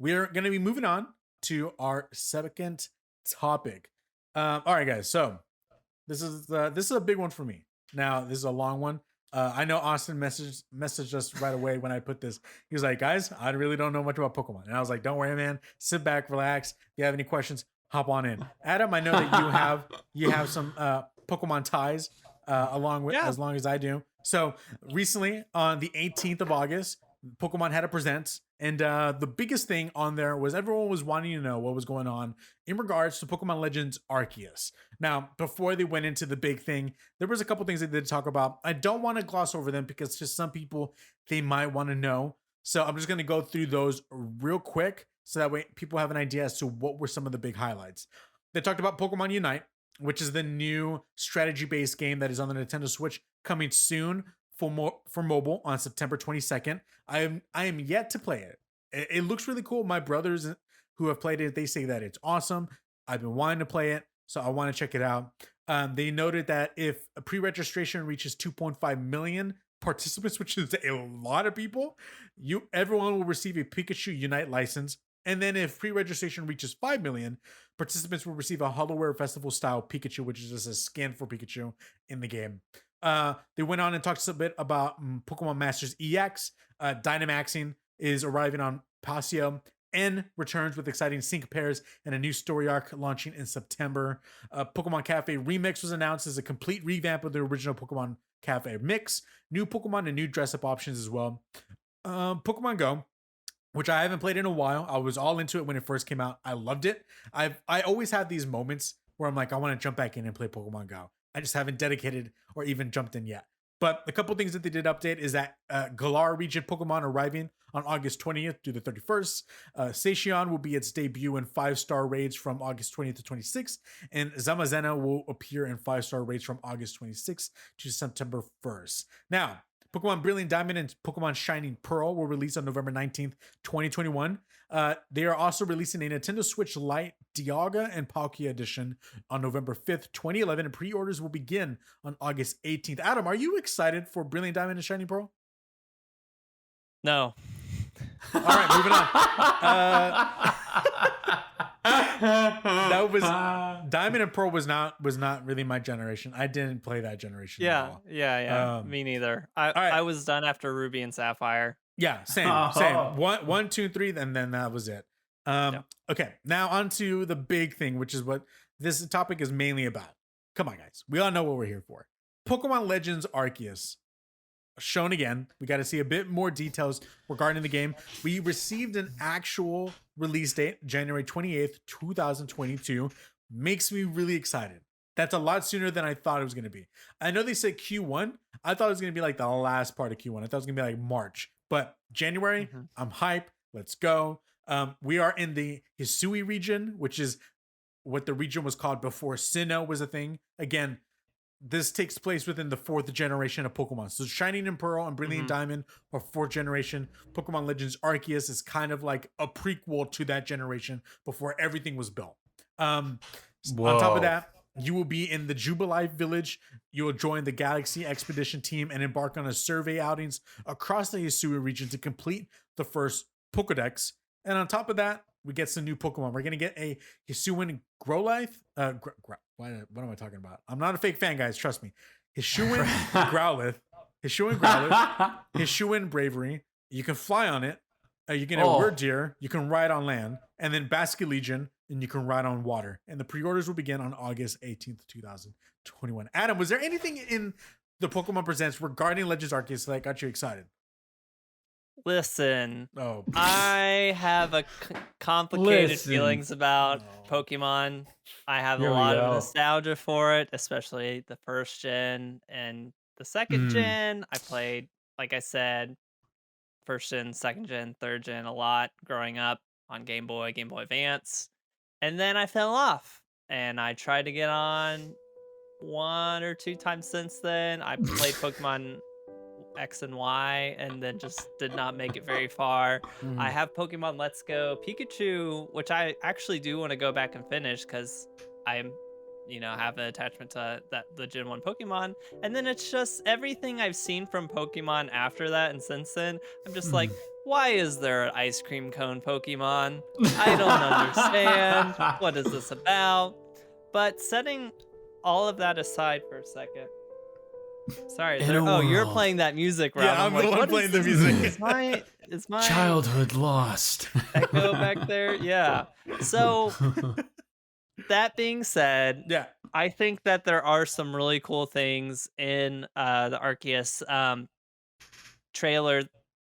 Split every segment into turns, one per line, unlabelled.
we're going to be moving on to our second topic. All right, guys. So this is a big one for me. Now, this is a long one. I know Austin messaged us right away when I put this. He was like, "Guys, I really don't know much about Pokemon," and I was like, "Don't worry, man. Sit back, relax. If you have any questions, hop on in." Adam, I know that you have some Pokemon ties along with
Yeah.
as long as I do. So recently, on the 18th of August, Pokemon had a present, and the biggest thing on there was everyone was wanting to know what was going on in regards to Pokemon Legends Arceus. Now, before they went into the big thing, there was a couple things they did talk about. I don't want to gloss over them because just some people they might want to know. So I'm just going to go through those real quick so that way people have an idea as to what were some of the big highlights. They talked about Pokemon Unite, which is the new strategy-based game that is on the Nintendo Switch coming soon for mobile on September 22nd. I am yet to play it. It looks really cool. My brothers who have played it, they say that it's awesome. I've been wanting to play it, so I want to check it out. They noted that if a pre-registration reaches 2.5 million participants, which is a lot of people, everyone will receive a Pikachu Unite license. And then if pre-registration reaches 5 million, participants will receive a Hollowware Festival style Pikachu, which is just a skin for Pikachu in the game. They went on and talked a bit about Pokemon Masters EX. Dynamaxing is arriving on Pasio. N returns with exciting sync pairs and a new story arc launching in September. Pokemon Cafe Remix was announced as a complete revamp of the original Pokemon Cafe mix. New Pokemon and new dress-up options as well. Pokemon Go, which I haven't played in a while. I was all into it when it first came out. I loved it. I always have these moments where I'm like, I want to jump back in and play Pokemon Go. I just haven't dedicated or even jumped in yet. But a couple things that they did update is that Galar region Pokemon arriving on August 20th through the 31st. Sation will be its debut in 5-star raids from August 20th to 26th. And Zamazenta will appear in 5-star raids from August 26th to September 1st. Now, Pokemon Brilliant Diamond and Pokemon Shining Pearl will release on November 19th, 2021. They are also releasing a Nintendo Switch Lite Dialga and Palkia edition on November 5th, 2011, and pre-orders will begin on August 18th. Adam, are you excited for Brilliant Diamond and Shining Pearl?
No.
All right, moving on. That was Diamond and Pearl was not really my generation. I didn't play that generation. at all.
Yeah. Me neither. I was done after Ruby and Sapphire.
Yeah, same. One, two, three, and then that was it. Okay, now on to the big thing, which is what this topic is mainly about. Come on, guys. We all know what we're here for. Pokemon Legends Arceus. Shown again. We got to see a bit more details regarding the game. We received an actual release date, January 28th, 2022. Makes me really excited. That's a lot sooner than I thought it was going to be. I know they said Q1. I thought it was going to be like the last part of Q1. I thought it was going to be like March. But January, I'm hype. Let's go. We are in the Hisui region, which is what the region was called before Sinnoh was a thing. Again, this takes place within the 4th generation of Pokemon. So Shining and Pearl and Brilliant Diamond are 4th generation. Pokemon Legends Arceus is kind of like a prequel to that generation before everything was built. On top of that, you will be in the Jubilife village. You will join the Galaxy Expedition team and embark on a survey outings across the Hisui region to complete the first Pokedex. And on top of that, we get some new Pokemon. We're going to get a Hisuian Growlithe. What am I talking about? I'm not a fake fan, guys. Trust me. Hisuian Growlithe. Hisuian Bravery. You can fly on it. You can have Word Deer. You can ride on land. And then Basculegion. And you can ride on water. And the pre-orders will begin on August 18th, 2021. Adam, was there anything in the Pokemon Presents regarding Legends Arceus that got you excited?
Listen, I have complicated feelings about Pokemon. I have a lot of nostalgia for it, especially the first gen and the second gen. I played, like I said, first gen, second gen, third gen a lot growing up on Game Boy Advance. And then I fell off and I tried to get on 1 or 2 times since then. I played Pokemon X and Y and then just did not make it very far. I have Pokemon Let's Go Pikachu, which I actually do want to go back and finish because I'm, have an attachment to the Gen 1 Pokemon. And then it's just everything I've seen from Pokemon after that and since then. I'm just like, why is there an ice cream cone Pokemon? I don't understand. What is this about? But setting all of that aside for a second. Sorry,
In a
you're
world,
playing that music, Rob.
Yeah, I'm the one playing the music.
Is my
childhood lost.
echo back there? Yeah. So that being said,
Yeah.
I think that there are some really cool things in the Arceus trailer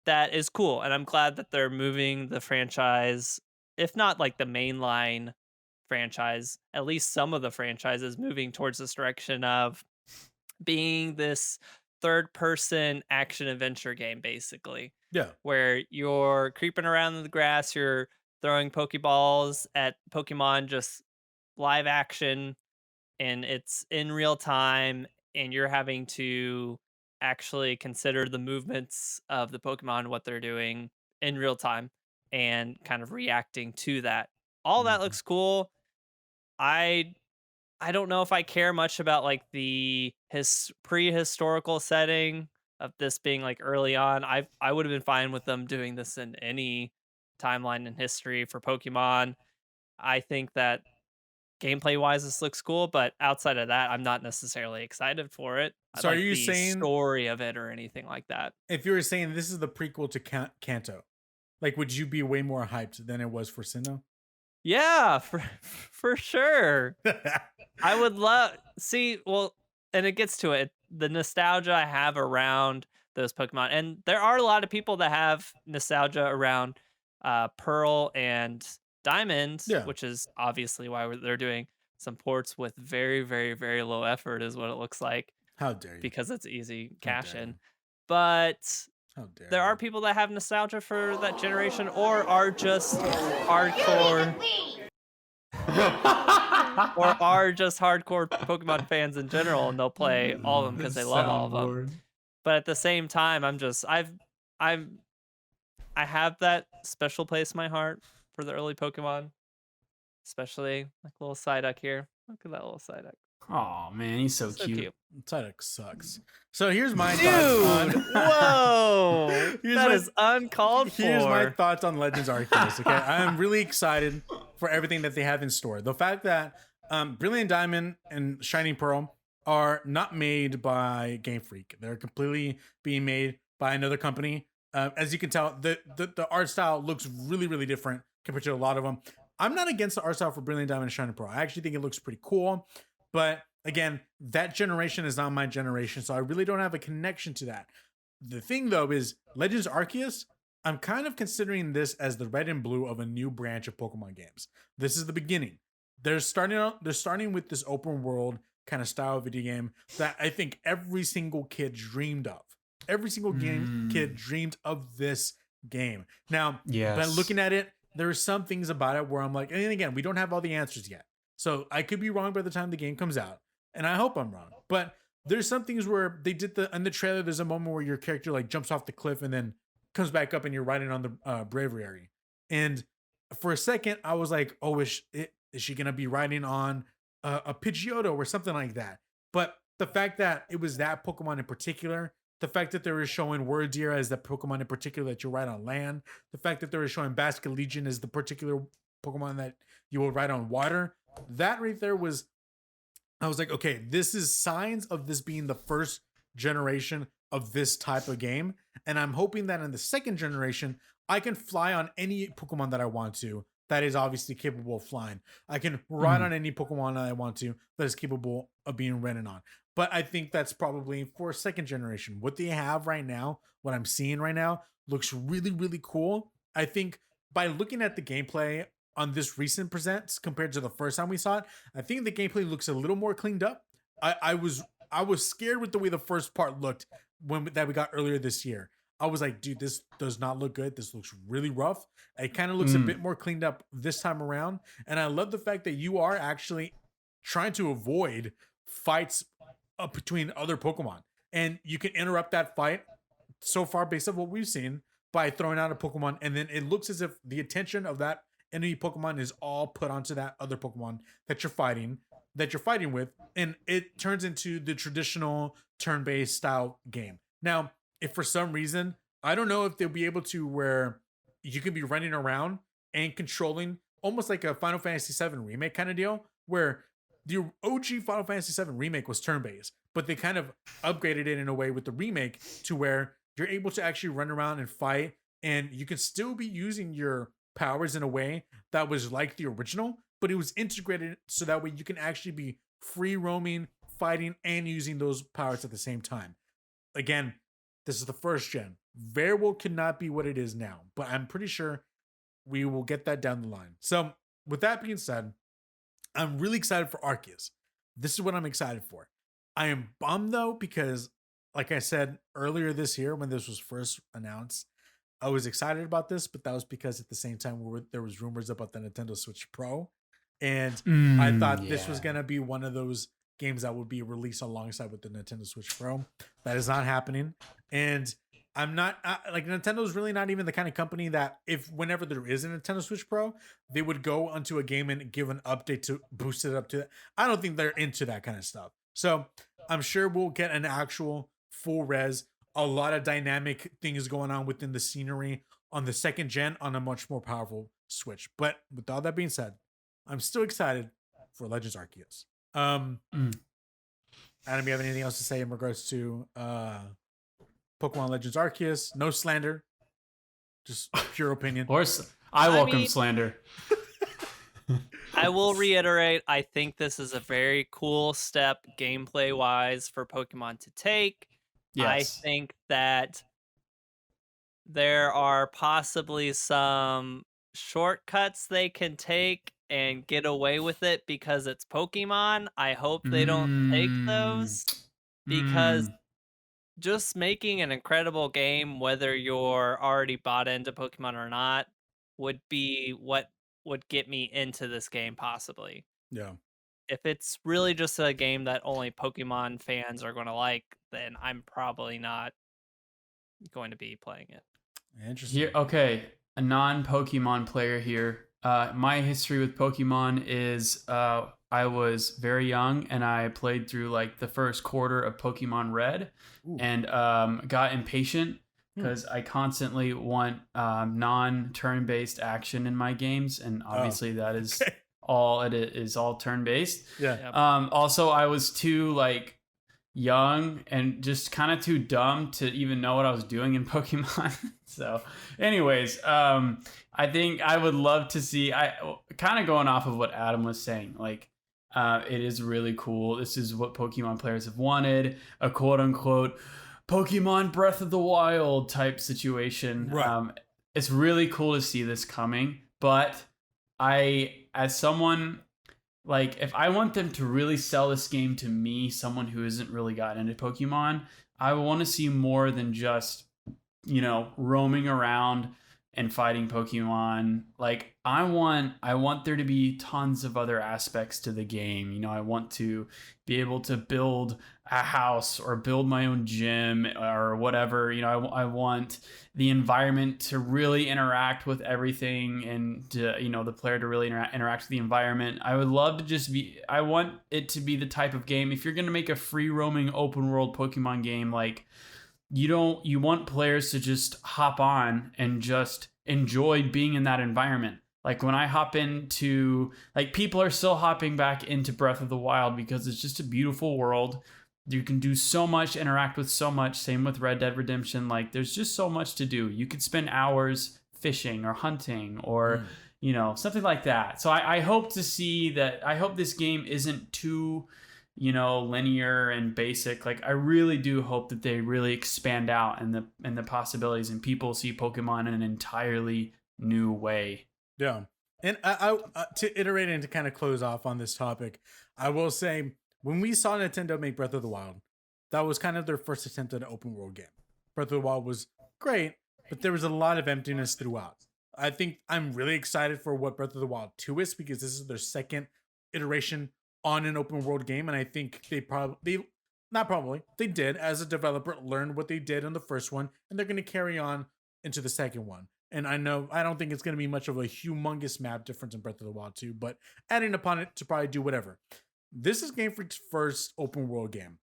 that is cool, and I'm glad that they're moving the franchise, if not like the mainline franchise, at least some of the franchises moving towards this direction of being this third person action adventure game, basically,
Yeah.
where you're creeping around in the grass, you're throwing Pokeballs at Pokemon just live action, and it's in real time, and you're having to actually consider the movements of the Pokemon, what they're doing in real time, and kind of reacting to that. All that
Mhm.
looks cool. I I don't know if I care much about like the prehistorical setting of this being like early on. I would have been fine with them doing this in any timeline in history for Pokemon. I think that gameplay wise this looks cool, but outside of that, I'm not necessarily excited for it. I
So are
like
you
the
saying,
story of it or anything like that.
if you were saying this is the prequel to Kanto, like, would you be way more hyped than it was for Sinnoh?
Yeah, for sure. I would love see, well, and it gets to it. The nostalgia I have around those Pokemon, and there are a lot of people that have nostalgia around Pearl and Diamond,
Yeah.
which is obviously why they're doing some ports with very, very, very low effort, is what it looks like,
How dare you?
because it's easy
How
cash
dare
in.
you?
But
How dare
there are
you?
people that have nostalgia for that generation, or are just hardcore or are just hardcore Pokemon fans in general, and they'll play all of them because they love all of them.
Soundboard.
But at the same time, I've I have that special place in my heart for the early Pokemon, especially like little Psyduck here. Look at that little Psyduck,
Oh man, he's so
so
cute.
cute,
Psyduck sucks. So here's my thoughts
dude.
on.
Whoa,
Here's
that
my-
is uncalled for.
Here's my thoughts on Legends Arceus. Okay, I am really excited for everything that they have in store. The fact that Brilliant Diamond and Shining Pearl are not made by Game Freak; they're completely being made by another company. As you can tell, the art style looks really, really different compared to a lot of them. I'm not against the art style for Brilliant Diamond and Shining Pearl. I actually think it looks pretty cool. But again, that generation is not my generation, so I really don't have a connection to that. The thing though is Legends Arceus, I'm kind of considering this as the red and blue of a new branch of Pokemon games. This is the beginning. They're starting with this open world kind of style video game that I think every single kid dreamed of. Every single kid dreamed of this game. Now,
Yes.
by looking at it, there are some things about it where I'm like, and again, we don't have all the answers yet. So I could be wrong by the time the game comes out. And I hope I'm wrong. But there's some things where they did in the trailer, there's a moment where your character like jumps off the cliff and then comes back up and you're riding on the braviary. And for a second, I was like, oh, is she going to be riding on a Pidgeotto or something like that? But the fact that it was that Pokemon in particular, the fact that they were showing Wordeer as the Pokemon in particular that you ride on land, the fact that they were showing Basculegion as the particular Pokemon that you will ride on water, that right there was, I was like, okay, this is signs of this being the first generation of this type of game. And I'm hoping that in the second generation, I can fly on any Pokemon that I want to that is obviously capable of flying. I can ride on any Pokemon that I want to that is capable of being ridden on. But I think that's probably for second generation. What they have right now, what I'm seeing right now, looks really, really cool. I think by looking at the gameplay on this recent presents compared to the first time we saw it, I think the gameplay looks a little more cleaned up. I was scared with the way the first part looked that we got earlier this year. I was like, dude, this does not look good. This looks really rough. It kind of looks a bit more cleaned up this time around. And I love the fact that you are actually trying to avoid fights between other Pokemon. And you can interrupt that fight so far based on what we've seen by throwing out a Pokemon. And then it looks as if the attention of that enemy Pokemon is all put onto that other Pokemon that you're fighting with. And it turns into the traditional turn-based style game. Now, if for some reason I don't know if they'll be able to where you can be running around and controlling almost like a Final Fantasy VII remake kind of deal, where the OG Final Fantasy VII remake was turn-based, but they kind of upgraded it in a way with the remake to where you're able to actually run around and fight, and you can still be using your powers in a way that was like the original, but it was integrated so that way you can actually be free roaming, fighting, and using those powers at the same time. Again, this is the first gen. Very well could not be what it is now, but I'm pretty sure we will get that down the line. So, with that being said, I'm really excited for Arceus. This is what I'm excited for. I am bummed though, because like I said earlier this year when this was first announced, I was excited about this, but that was because at the same time there was rumors about the Nintendo Switch Pro, and I thought this was gonna be one of those games that would be released alongside with the Nintendo Switch Pro. That is not happening, and I'm not like Nintendo's really not even the kind of company that if whenever there is a Nintendo Switch Pro, they would go onto a game and give an update to boost it up to that. I don't think they're into that kind of stuff. So I'm sure we'll get an actual full res, a lot of dynamic things going on within the scenery on the second gen on a much more powerful Switch. But with all that being said, I'm still excited for Legends Arceus. Adam, you have anything else to say in regards to Pokemon Legends Arceus? No slander, just pure opinion.
Of course, I welcome
mean,
slander.
I will reiterate, I think this is a very cool step gameplay wise for Pokemon to take.
Yes.
I think that there are possibly some shortcuts they can take and get away with it because it's Pokemon. I hope they don't take those, because just making an incredible game, whether you're already bought into Pokemon or not, would be what would get me into this game possibly.
Yeah.
If it's really just a game that only Pokemon fans are going to like, then I'm probably not going to be playing it.
Interesting.
Here, okay, a non-Pokemon player here. My history with Pokemon is I was very young and I played through like the first quarter of Pokemon Red. Ooh. And got impatient because I constantly want non-turn-based action in my games, and obviously that is all it is, all turn-based.
Yeah.
Yep.
Also, I was too like young and just kind of too dumb to even know what I was doing in Pokemon. So, anyways, I think I would love to see. I kind of going off of what Adam was saying, like. It is really cool. This is what Pokemon players have wanted, a quote-unquote Pokemon Breath of the Wild type situation.
Right.
It's really cool to see this coming, but as someone, like, if I want them to really sell this game to me, someone who isn't really gotten into Pokemon, I want to see more than just, roaming around and fighting Pokemon. Like I want there to be tons of other aspects to the game. I want to be able to build a house or build my own gym or whatever. I want the environment to really interact with everything, and to, the player to really interact with the environment. I would love to I want it to be the type of game, if you're going to make a free roaming open world Pokemon game, like, you want players to just hop on and just enjoy being in that environment. Like when I hop into, like, people are still hopping back into Breath of the Wild because it's just a beautiful world. You can do so much, interact with so much. Same with Red Dead Redemption. Like, there's just so much to do. You could spend hours fishing or hunting or, something like that. So I hope to see that. I hope this game isn't too, linear and basic. Like, I really do hope that they really expand out and the possibilities, and people see Pokemon in an entirely new way.
Yeah. And I to iterate and to kind of close off on this topic, I will say, when we saw Nintendo make Breath of the Wild, that was kind of their first attempt at an open world game. Breath of the Wild was great, but there was a lot of emptiness throughout. I think I'm really excited for what Breath of the Wild 2 is, because this is their second iteration on an open world game. And I think they did, as a developer, learn what they did in the first one, and they're going to carry on into the second one. And I don't think it's going to be much of a humongous map difference in Breath of the Wild 2, but adding upon it to probably do whatever. This is Game Freak's first open world game.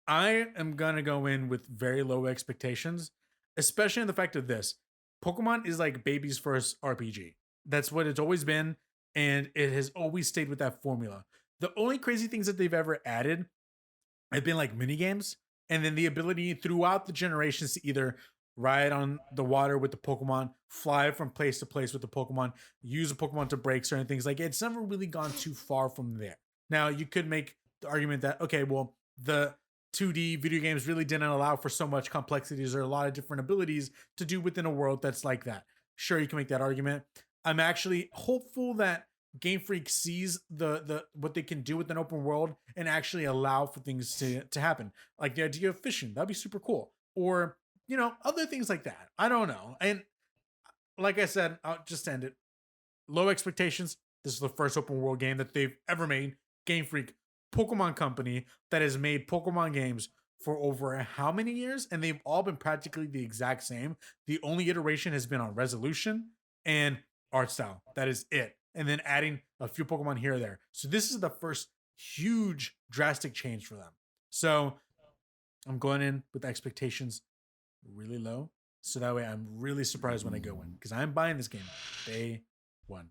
I am going to go in with very low expectations. especially in the fact of this. Pokemon is like baby's first RPG. That's what it's always been, and it has always stayed with that formula. The only crazy things that they've ever added have been like mini games, and then the ability throughout the generations to either ride on the water with the Pokemon, fly from place to place with the Pokemon, use a Pokemon to break certain things. Like it's never really gone too far from there. Now you could make the argument that okay, well the 2D video games really didn't allow for so much complexities or a lot of different abilities to do within a world that's like that. Sure, you can make that argument. I'm actually hopeful that Game Freak sees the what they can do with an open world and actually allow for things to happen. Like the idea of fishing, that'd be super cool. Or, you know, other things like that. I don't know. And like I said, I'll just end it. Low expectations. This is the first open world game that they've ever made. Game Freak, Pokemon company that has made Pokemon games for over how many years? And they've all been practically the exact same. The only iteration has been on resolution and art style. That is it. And then adding a few Pokemon here or there. So this is the first huge drastic change for them. So I'm going in with expectations really low. So that way I'm really surprised when I go in because I'm buying this game day one.